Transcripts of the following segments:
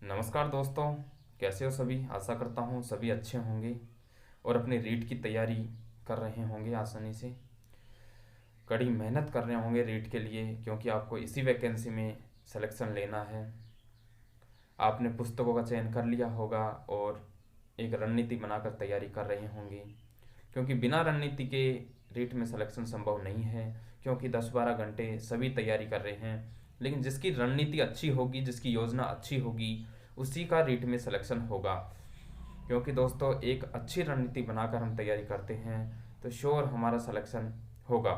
नमस्कार दोस्तों। कैसे हो सभी? आशा करता हूँ सभी अच्छे होंगे और अपने रीट की तैयारी कर रहे होंगे आसानी से। कड़ी मेहनत कर रहे होंगे रीट के लिए, क्योंकि आपको इसी वैकेंसी में सिलेक्शन लेना है। आपने पुस्तकों का चयन कर लिया होगा और एक रणनीति बनाकर तैयारी कर रहे होंगे, क्योंकि बिना रणनीति के रीट में सिलेक्शन संभव नहीं है। क्योंकि 10-12 घंटे सभी तैयारी कर रहे हैं, लेकिन जिसकी रणनीति अच्छी होगी, जिसकी योजना अच्छी होगी, उसी का रीट में सिलेक्शन होगा। क्योंकि दोस्तों एक अच्छी रणनीति बनाकर हम तैयारी करते हैं तो श्योर हमारा सिलेक्शन होगा।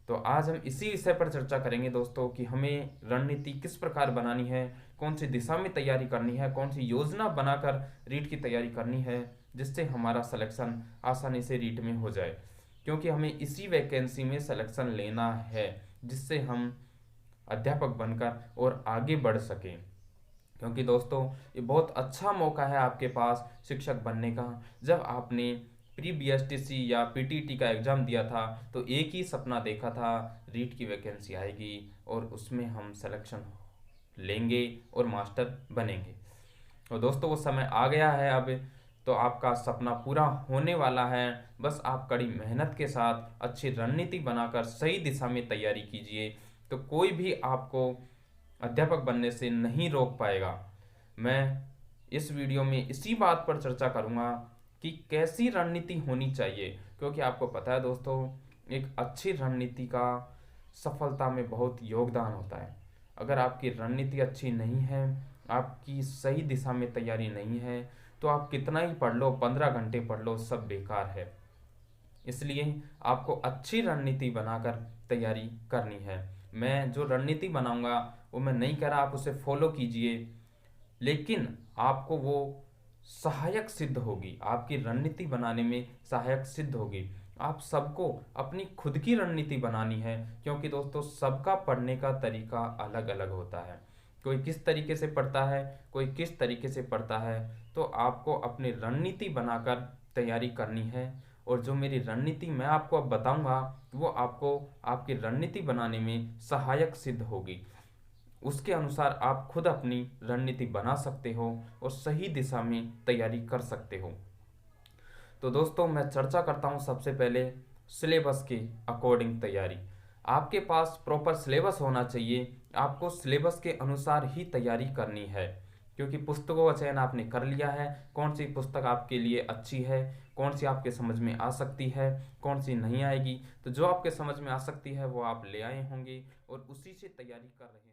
तो आज हम इसी विषय पर चर्चा करेंगे दोस्तों कि हमें रणनीति किस प्रकार बनानी है, कौन सी दिशा में तैयारी करनी है, कौन सी योजना बनाकर रीट की तैयारी करनी है, जिससे हमारा सिलेक्शन आसानी से रीट में हो जाए। क्योंकि हमें इसी वैकेंसी में सिलेक्शन लेना है, जिससे हम अध्यापक बनकर और आगे बढ़ सकें। क्योंकि दोस्तों ये बहुत अच्छा मौका है आपके पास शिक्षक बनने का। जब आपने प्री बीएसटीसी या पीटीटी का एग्ज़ाम दिया था तो एक ही सपना देखा था, रीट की वैकेंसी आएगी और उसमें हम सिलेक्शन लेंगे और मास्टर बनेंगे। और दोस्तों वो समय आ गया है अब, तो आपका सपना पूरा होने वाला है। बस आप कड़ी मेहनत के साथ अच्छी रणनीति बनाकर सही दिशा में तैयारी कीजिए, तो कोई भी आपको अध्यापक बनने से नहीं रोक पाएगा। मैं इस वीडियो में इसी बात पर चर्चा करूंगा कि कैसी रणनीति होनी चाहिए, क्योंकि आपको पता है दोस्तों एक अच्छी रणनीति का सफलता में बहुत योगदान होता है। अगर आपकी रणनीति अच्छी नहीं है, आपकी सही दिशा में तैयारी नहीं है, तो आप कितना ही पढ़ लो, 15 घंटे पढ़ लो, सब बेकार है। इसलिए आपको अच्छी रणनीति बनाकर तैयारी करनी है। मैं जो रणनीति बनाऊंगा वो मैं नहीं कह रहा आप उसे फॉलो कीजिए, लेकिन आपको वो सहायक सिद्ध होगी, आपकी रणनीति बनाने में सहायक सिद्ध होगी। आप सबको अपनी खुद की रणनीति बनानी है, क्योंकि दोस्तों सबका पढ़ने का तरीका अलग अलग होता है। कोई किस तरीके से पढ़ता है, कोई किस तरीके से पढ़ता है। तो आपको अपनी रणनीति बनाकर तैयारी करनी है। और जो मेरी रणनीति मैं आपको अब बताऊंगा वो आपको आपकी रणनीति बनाने में सहायक सिद्ध होगी। उसके अनुसार आप खुद अपनी रणनीति बना सकते हो और सही दिशा में तैयारी कर सकते हो। तो दोस्तों मैं चर्चा करता हूँ सबसे पहले सिलेबस के अकॉर्डिंग तैयारी। आपके पास प्रॉपर सिलेबस होना चाहिए, आपको सिलेबस के अनुसार ही तैयारी करनी है। क्योंकि पुस्तकों का चयन आपने कर लिया है, कौन सी पुस्तक आपके लिए अच्छी है, कौन सी आपके समझ में आ सकती है, कौन सी नहीं आएगी। तो जो आपके समझ में आ सकती है वो आप ले आए होंगे और उसी से तैयारी कर रहे होंगे।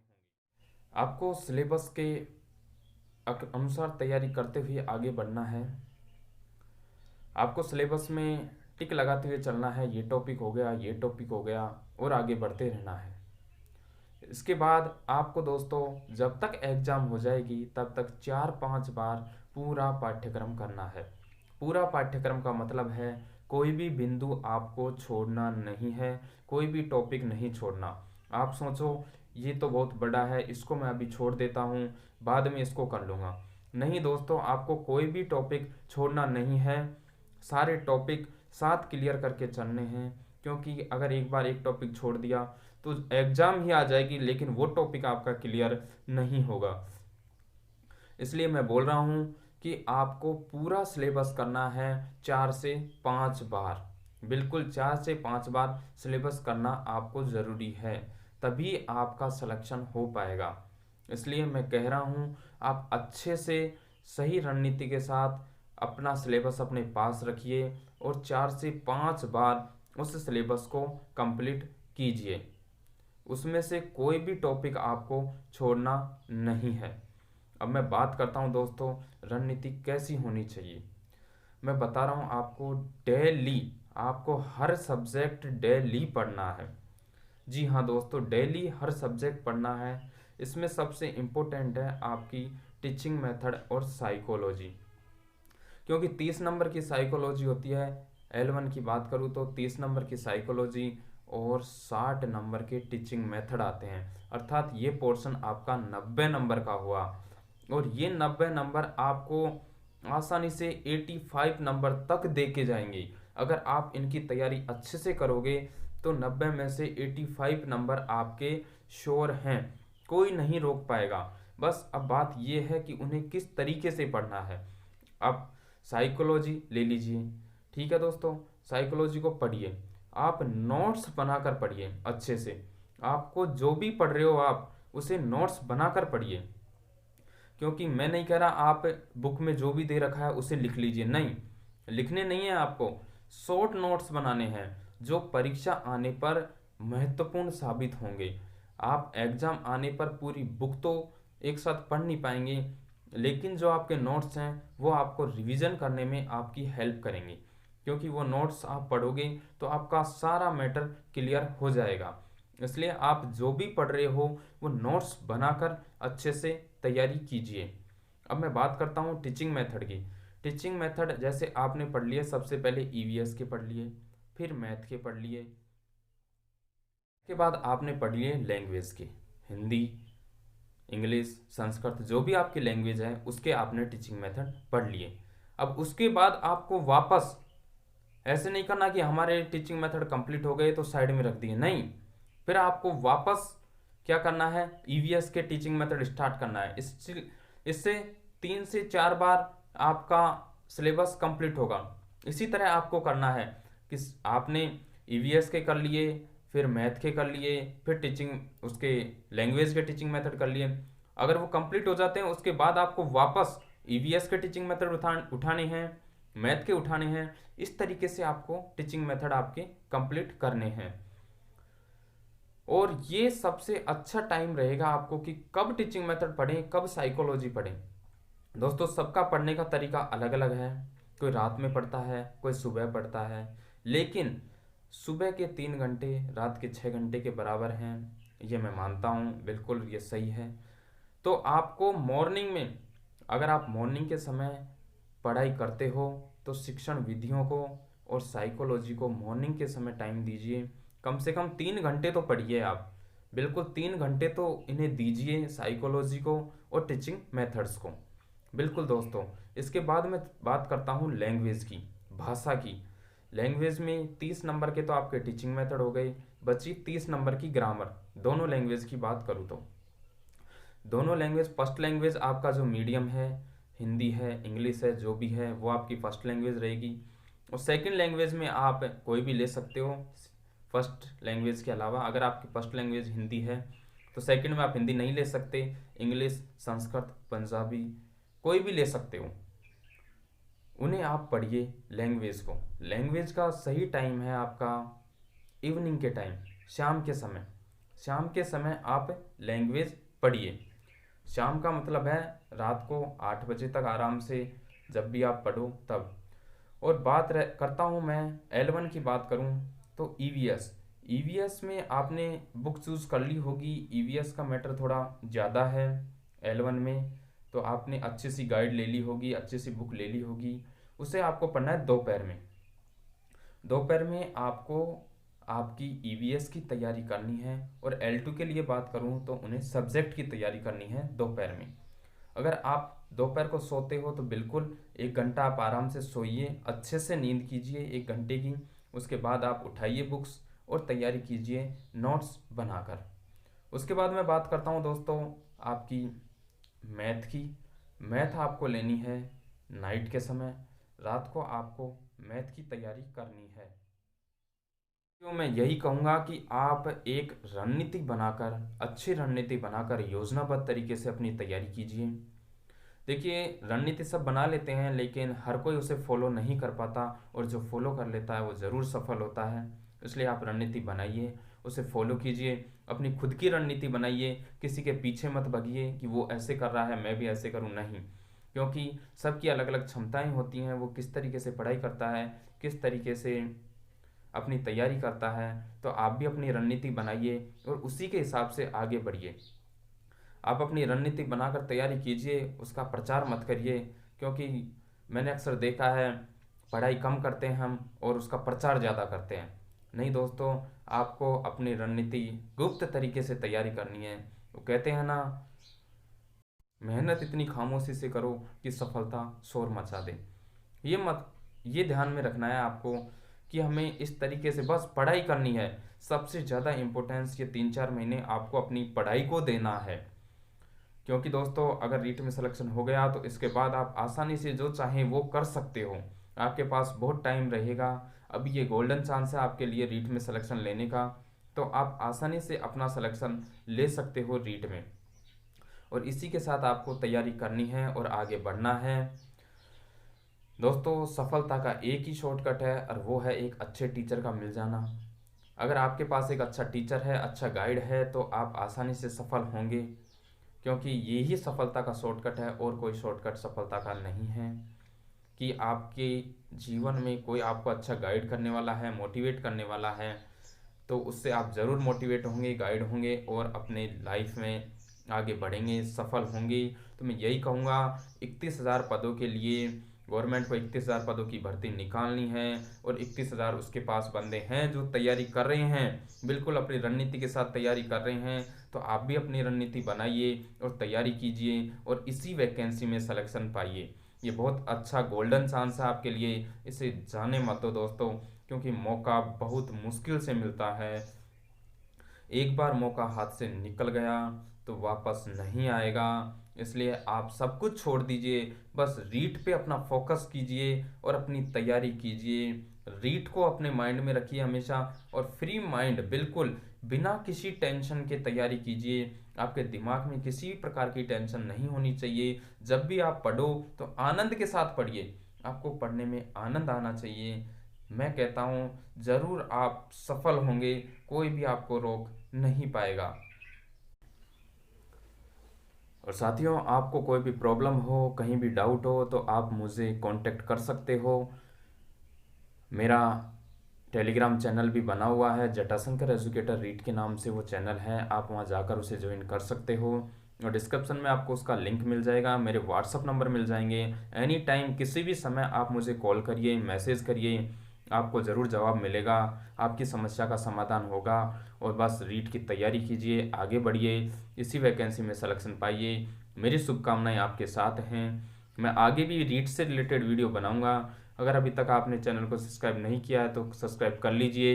आपको सिलेबस के अनुसार तैयारी करते हुए आगे बढ़ना है। आपको सिलेबस में टिक लगाते हुए चलना है, ये टॉपिक हो गया, ये टॉपिक हो गया, और आगे बढ़ते रहना है। इसके बाद आपको दोस्तों जब तक एग्ज़ाम हो जाएगी तब तक 4-5 बार पूरा पाठ्यक्रम करना है। पूरा पाठ्यक्रम का मतलब है कोई भी बिंदु आपको छोड़ना नहीं है, कोई भी टॉपिक नहीं छोड़ना। आप सोचो ये तो बहुत बड़ा है, इसको मैं अभी छोड़ देता हूँ, बाद में इसको कर लूँगा। नहीं दोस्तों, आपको कोई भी टॉपिक छोड़ना नहीं है, सारे टॉपिक साथ क्लियर करके चलने हैं। क्योंकि अगर एक बार एक टॉपिक छोड़ दिया तो एग्ज़ाम ही आ जाएगी, लेकिन वो टॉपिक आपका क्लियर नहीं होगा। इसलिए मैं बोल रहा हूँ कि आपको पूरा सिलेबस करना है 4 से 5 बार। बिल्कुल 4 से 5 बार सिलेबस करना आपको ज़रूरी है, तभी आपका सिलेक्शन हो पाएगा। इसलिए मैं कह रहा हूँ आप अच्छे से सही रणनीति के साथ अपना सिलेबस अपने पास रखिए और 4 से 5 बार उस सिलेबस को कंप्लीट कीजिए। उसमें से कोई भी टॉपिक आपको छोड़ना नहीं है। अब मैं बात करता हूँ दोस्तों रणनीति कैसी होनी चाहिए। मैं बता रहा हूँ आपको, डेली आपको हर सब्जेक्ट डेली पढ़ना है। जी हाँ दोस्तों, डेली हर सब्जेक्ट पढ़ना है। इसमें सबसे इम्पोर्टेंट है आपकी टीचिंग मेथड और साइकोलॉजी। क्योंकि 30 नंबर की साइकोलॉजी होती है, L1 की बात करूँ तो 30 नंबर की साइकोलॉजी और 60 नंबर के टीचिंग मेथड आते हैं। अर्थात ये पोर्शन आपका 90 नंबर का हुआ, और ये 90 नंबर आपको आसानी से 85 नंबर तक दे के जाएंगे। अगर आप इनकी तैयारी अच्छे से करोगे तो 90 में से 85 नंबर आपके श्योर हैं, कोई नहीं रोक पाएगा। बस अब बात ये है कि उन्हें किस तरीके से पढ़ना है। अब साइकोलॉजी ले लीजिए, ठीक है दोस्तों, साइकोलॉजी को पढ़िए, आप नोट्स बनाकर पढ़िए अच्छे से। आपको जो भी पढ़ रहे हो आप उसे नोट्स बनाकर पढ़िए, क्योंकि मैं नहीं कह रहा आप बुक में जो भी दे रखा है उसे लिख लीजिए, नहीं, लिखने नहीं है आपको, शॉर्ट नोट्स बनाने हैं जो परीक्षा आने पर महत्वपूर्ण साबित होंगे। आप एग्जाम आने पर पूरी बुक तो एक साथ पढ़ नहीं पाएंगे, लेकिन जो आपके नोट्स हैं वो आपको रिवीजन करने में आपकी हेल्प करेंगे, क्योंकि वो नोट्स आप पढ़ोगे तो आपका सारा मैटर क्लियर हो जाएगा। इसलिए आप जो भी पढ़ रहे हो वो नोट्स बनाकर अच्छे से तैयारी कीजिए। अब मैं बात करता हूँ टीचिंग मेथड की। टीचिंग मेथड जैसे आपने पढ़ लिए, सबसे पहले ईवीएस के पढ़ लिए, फिर मैथ के पढ़ लिए, के बाद आपने पढ़ लिए लैंग्वेज के, हिंदी, इंग्लिश, संस्कृत, जो भी आपकी लैंग्वेज है उसके आपने टीचिंग मेथड पढ़ लिए। अब उसके बाद आपको वापस ऐसे नहीं करना कि हमारे टीचिंग मेथड कंप्लीट हो गए तो साइड में रख दिए, नहीं, फिर आपको वापस क्या करना है, ईवीएस के टीचिंग मेथड स्टार्ट करना है। इससे 3 से 4 बार आपका सिलेबस कंप्लीट होगा। इसी तरह आपको करना है कि आपने ईवीएस के कर लिए, फिर मैथ के कर लिए, फिर टीचिंग उसके लैंग्वेज के टीचिंग मेथड कर लिए। अगर वो कंप्लीट हो जाते हैं उसके बाद आपको वापस ईवीएस के टीचिंग मेथड उठाने हैं, मैथ के उठाने हैं। इस तरीके से आपको टीचिंग मेथड आपके कंप्लीट करने हैं। और ये सबसे अच्छा टाइम रहेगा आपको कि कब टीचिंग मेथड पढ़ें, कब साइकोलॉजी पढ़ें। दोस्तों सबका पढ़ने का तरीका अलग अलग है, कोई रात में पढ़ता है, कोई सुबह पढ़ता है, लेकिन सुबह के 3 घंटे रात के 6 घंटे के बराबर हैं, ये मैं मानता हूँ, बिल्कुल ये सही है। तो आपको मॉर्निंग में, अगर आप मॉर्निंग के समय पढ़ाई करते हो तो शिक्षण विधियों को और साइकोलॉजी को मॉर्निंग के समय टाइम दीजिए। कम से कम 3 घंटे तो पढ़िए आप, बिल्कुल 3 घंटे तो इन्हें दीजिए, साइकोलॉजी को और टीचिंग मेथड्स को। बिल्कुल दोस्तों, इसके बाद मैं बात करता हूँ लैंग्वेज की, भाषा की। लैंग्वेज में 30 नंबर के तो आपके टीचिंग मेथड हो गए, बची 30 नंबर की ग्रामर। दोनों लैंग्वेज की बात करूँ तो दोनों लैंग्वेज, फर्स्ट लैंग्वेज आपका जो मीडियम है, हिंदी है, इंग्लिश है, जो भी है वो आपकी फर्स्ट लैंग्वेज रहेगी। और सेकंड लैंग्वेज में आप कोई भी ले सकते हो फर्स्ट लैंग्वेज के अलावा। अगर आपकी फर्स्ट लैंग्वेज हिंदी है तो सेकंड में आप हिंदी नहीं ले सकते, इंग्लिश, संस्कृत, पंजाबी कोई भी ले सकते हो, उन्हें आप पढ़िए लैंग्वेज को। लैंग्वेज का सही टाइम है आपका इवनिंग के टाइम, शाम के समय। शाम के समय आप लैंग्वेज पढ़िए। शाम का मतलब है रात को 8 बजे तक आराम से, जब भी आप पढ़ो तब। और करता हूँ मैं L1 की बात करूँ तो ईवीएस। ईवीएस में आपने बुक चूज कर ली होगी, ईवीएस का मैटर थोड़ा ज़्यादा है L1 में, तो आपने अच्छी सी गाइड ले ली होगी, अच्छी सी बुक ले ली होगी। उसे आपको पढ़ना है दोपहर में। दोपहर में आपको आपकी ईवीएस की तैयारी करनी है। और L2 के लिए बात करूं तो उन्हें सब्जेक्ट की तैयारी करनी है दोपहर में। अगर आप दोपहर को सोते हो तो बिल्कुल 1 घंटा आप आराम से सोइए, अच्छे से नींद कीजिए 1 घंटे की। उसके बाद आप उठाइए बुक्स और तैयारी कीजिए नोट्स बनाकर। उसके बाद मैं बात करता हूँ दोस्तों आपकी मैथ की। मैथ आपको लेनी है नाइट के समय, रात को आपको मैथ की तैयारी करनी है। तो मैं यही कहूँगा कि आप एक रणनीति बनाकर, अच्छी रणनीति बनाकर योजनाबद्ध तरीके से अपनी तैयारी कीजिए। देखिए रणनीति सब बना लेते हैं लेकिन हर कोई उसे फॉलो नहीं कर पाता, और जो फॉलो कर लेता है वो ज़रूर सफल होता है। इसलिए आप रणनीति बनाइए, उसे फॉलो कीजिए, अपनी खुद की रणनीति बनाइए। किसी के पीछे मत भागिए कि वो ऐसे कर रहा है मैं भी ऐसे करूँ, नहीं, क्योंकि सबकी अलग अलग क्षमताएं होती हैं। वो किस तरीके से पढ़ाई करता है, किस तरीके से अपनी तैयारी करता है, तो आप भी अपनी रणनीति बनाइए और उसी के हिसाब से आगे बढ़िए। आप अपनी रणनीति बनाकर तैयारी कीजिए, उसका प्रचार मत करिए, क्योंकि मैंने अक्सर देखा है पढ़ाई कम करते हैं हम और उसका प्रचार ज़्यादा करते हैं। नहीं दोस्तों, आपको अपनी रणनीति गुप्त तरीके से तैयारी करनी है। वो कहते हैं ना, मेहनत इतनी खामोशी से करो कि सफलता शोर मचा दे। ये ध्यान में रखना है आपको कि हमें इस तरीके से बस पढ़ाई करनी है। सबसे ज़्यादा इम्पोर्टेंस ये 3-4 महीने आपको अपनी पढ़ाई को देना है, क्योंकि दोस्तों अगर रीट में सिलेक्शन हो गया तो इसके बाद आप आसानी से जो चाहें वो कर सकते हो, आपके पास बहुत टाइम रहेगा। अभी ये गोल्डन चांस है आपके लिए रीट में सिलेक्शन लेने का, तो आप आसानी से अपना सिलेक्शन ले सकते हो रीट में। और इसी के साथ आपको तैयारी करनी है और आगे बढ़ना है। दोस्तों सफलता का एक ही शॉर्टकट है और वो है एक अच्छे टीचर का मिल जाना। अगर आपके पास एक अच्छा टीचर है, अच्छा गाइड है, तो आप आसानी से सफल होंगे, क्योंकि यही सफलता का शॉर्टकट है और कोई शॉर्टकट सफलता का नहीं है। कि आपके जीवन में कोई आपको अच्छा गाइड करने वाला है, मोटिवेट करने वाला है, तो उससे आप ज़रूर मोटिवेट होंगे, गाइड होंगे और अपने लाइफ में आगे बढ़ेंगे, सफल होंगे। तो मैं यही कहूँगा, 31,000 पदों के लिए गवर्नमेंट को 31,000 पदों की भर्ती निकालनी है और 31,000 उसके पास बंदे हैं जो तैयारी कर रहे हैं, बिल्कुल अपनी रणनीति के साथ तैयारी कर रहे हैं। तो आप भी अपनी रणनीति बनाइए और तैयारी कीजिए और इसी वैकेंसी में सिलेक्शन पाइए। ये बहुत अच्छा गोल्डन चांस है आपके लिए, इसे जाने मत दो दोस्तों, क्योंकि मौका बहुत मुश्किल से मिलता है। एक बार मौका हाथ से निकल गया तो वापस नहीं आएगा। इसलिए आप सब कुछ छोड़ दीजिए, बस रीट पे अपना फोकस कीजिए और अपनी तैयारी कीजिए। रीट को अपने माइंड में रखिए हमेशा और फ्री माइंड, बिल्कुल बिना किसी टेंशन के तैयारी कीजिए। आपके दिमाग में किसी प्रकार की टेंशन नहीं होनी चाहिए। जब भी आप पढ़ो तो आनंद के साथ पढ़िए, आपको पढ़ने में आनंद आना चाहिए। मैं कहता हूँ ज़रूर आप सफल होंगे, कोई भी आपको रोक नहीं पाएगा। और साथियों, आपको कोई भी प्रॉब्लम हो, कहीं भी डाउट हो, तो आप मुझे कांटेक्ट कर सकते हो। मेरा टेलीग्राम चैनल भी बना हुआ है, जटाशंकर एजुकेटर रीट के नाम से वो चैनल है, आप वहाँ जाकर उसे ज्वाइन कर सकते हो। और डिस्क्रिप्शन में आपको उसका लिंक मिल जाएगा, मेरे व्हाट्सअप नंबर मिल जाएंगे। एनी टाइम किसी भी समय आप मुझे कॉल करिए, मैसेज करिए, आपको ज़रूर जवाब मिलेगा, आपकी समस्या का समाधान होगा। और बस रीट की तैयारी कीजिए, आगे बढ़िए, इसी वैकेंसी में सिलेक्शन पाइए। मेरी शुभकामनाएं आपके साथ हैं। मैं आगे भी रीट से रिलेटेड वीडियो बनाऊंगा। अगर अभी तक आपने चैनल को सब्सक्राइब नहीं किया है तो सब्सक्राइब कर लीजिए।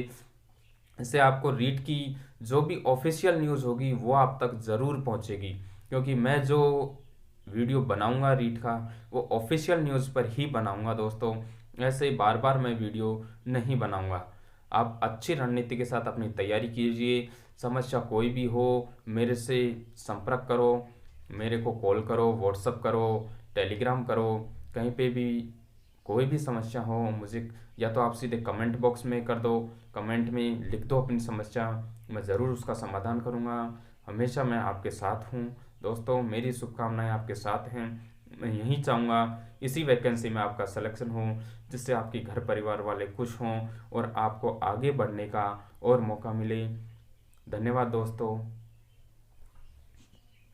इससे आपको रीट की जो भी ऑफिशियल न्यूज़ होगी वो आप तक ज़रूर पहुंचेगी, क्योंकि मैं जो वीडियो बनाऊंगा रीट का वो ऑफिशियल न्यूज़ पर ही बनाऊंगा दोस्तों। ऐसे बार बार मैं वीडियो नहीं बनाऊंगा। आप अच्छी रणनीति के साथ अपनी तैयारी कीजिए। समस्या कोई भी हो मेरे से संपर्क करो, मेरे को कॉल करो, व्हाट्सअप करो, टेलीग्राम करो, कहीं पे भी कोई भी समस्या हो मुझे, या तो आप सीधे कमेंट बॉक्स में कर दो, कमेंट में लिख दो अपनी समस्या, मैं ज़रूर उसका समाधान करूँगा। हमेशा मैं आपके साथ हूँ दोस्तों, मेरी शुभकामनाएं आपके साथ हैं। मैं यही चाहूँगा इसी वैकेंसी में आपका सिलेक्शन हो, जिससे आपके घर परिवार वाले खुश हों और आपको आगे बढ़ने का और मौका मिले। धन्यवाद दोस्तों।